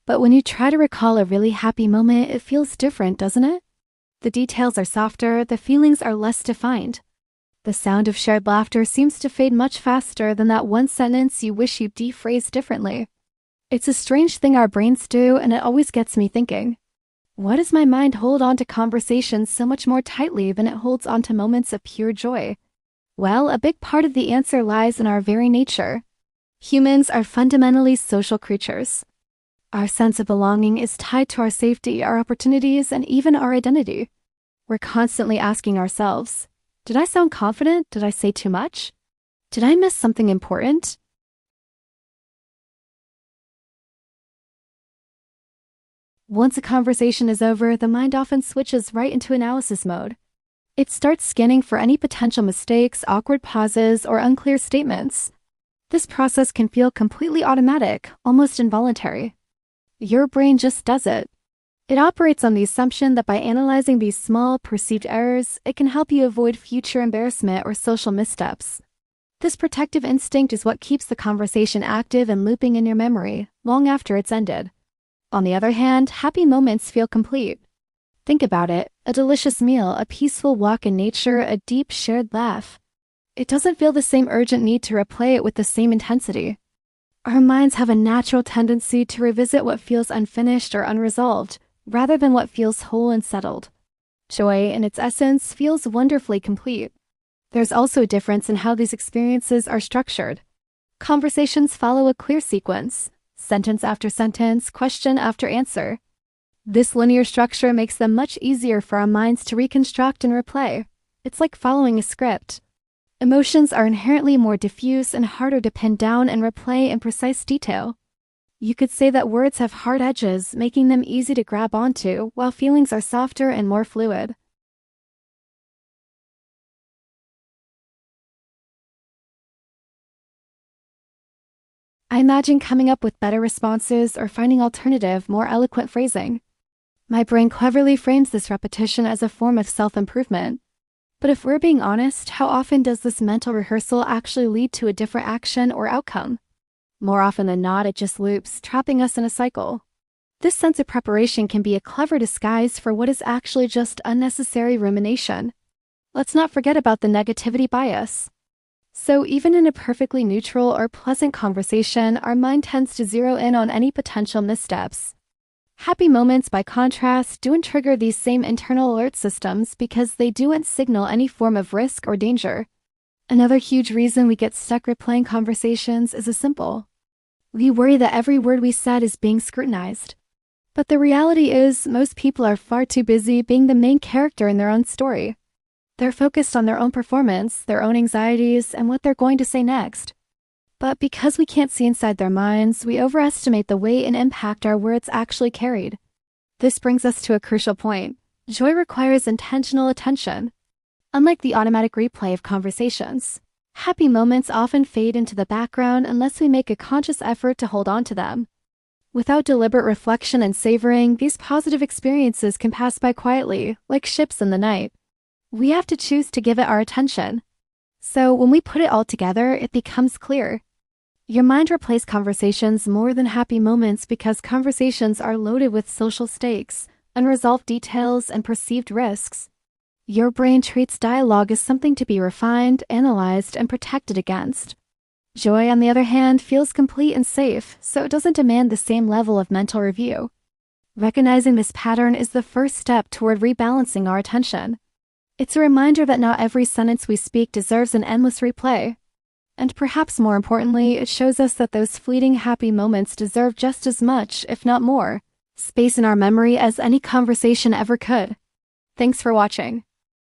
But when you try to recall a really happy moment, it feels different, doesn't it? The details are softer, the feelings are less defined. The sound of shared laughter seems to fade much faster than that one sentence you wish you'd de-phrased differently. It's a strange thing our brains do, and it always gets me thinking. Why does my mind hold on to conversations so much more tightly than it holds on to moments of pure joy? Well, a big part of the answer lies in our very nature. Humans are fundamentally social creatures. Our sense of belonging is tied to our safety, our opportunities, and even our identity. We're constantly asking ourselves, did I sound confident? Did I say too much? Did I miss something important? Once a conversation is over, the mind often switches right into analysis mode. It starts scanning for any potential mistakes, awkward pauses, or unclear statements. This process can feel completely automatic, almost involuntary. Your brain just does it. It operates on the assumption that by analyzing these small, perceived errors, it can help you avoid future embarrassment or social missteps. This protective instinct is what keeps the conversation active and looping in your memory, long after it's ended. On the other hand, happy moments feel complete. Think about it, a delicious meal, a peaceful walk in nature, a deep shared laugh. It doesn't feel the same urgent need to replay it with the same intensity. Our minds have a natural tendency to revisit what feels unfinished or unresolved, rather than what feels whole and settled. Joy, in its essence, feels wonderfully complete. There's also a difference in how these experiences are structured. Conversations follow a clear sequence, sentence after sentence, question after answer. This linear structure makes them much easier for our minds to reconstruct and replay. It's like following a script. Emotions are inherently more diffuse and harder to pin down and replay in precise detail. You could say that words have hard edges, making them easy to grab onto, while feelings are softer and more fluid. I imagine coming up with better responses or finding alternative, more eloquent phrasing. My brain cleverly frames this repetition as a form of self-improvement. But if we're being honest, how often does this mental rehearsal actually lead to a different action or outcome? More often than not, it just loops, trapping us in a cycle. This sense of preparation can be a clever disguise for what is actually just unnecessary rumination. Let's not forget about the negativity bias. So even in a perfectly neutral or pleasant conversation, our mind tends to zero in on any potential missteps. Happy moments, by contrast, don't trigger these same internal alert systems because they don't signal any form of risk or danger. Another huge reason we get stuck replaying conversations is simple. We worry that every word we said is being scrutinized. But the reality is, most people are far too busy being the main character in their own story. They're focused on their own performance, their own anxieties, and what they're going to say next. But because we can't see inside their minds, we overestimate the weight and impact our words actually carried. This brings us to a crucial point. Joy requires intentional attention. Unlike the automatic replay of conversations, happy moments often fade into the background unless we make a conscious effort to hold on to them. Without deliberate reflection and savoring, these positive experiences can pass by quietly, like ships in the night. We have to choose to give it our attention. So when we put it all together, it becomes clear. Your mind replays conversations more than happy moments because conversations are loaded with social stakes, unresolved details, and perceived risks. Your brain treats dialogue as something to be refined, analyzed, and protected against. Joy, on the other hand, feels complete and safe, so it doesn't demand the same level of mental review. Recognizing this pattern is the first step toward rebalancing our attention. It's a reminder that not every sentence we speak deserves an endless replay. And perhaps more importantly, it shows us that those fleeting happy moments deserve just as much, if not more, space in our memory as any conversation ever could. Thanks for watching.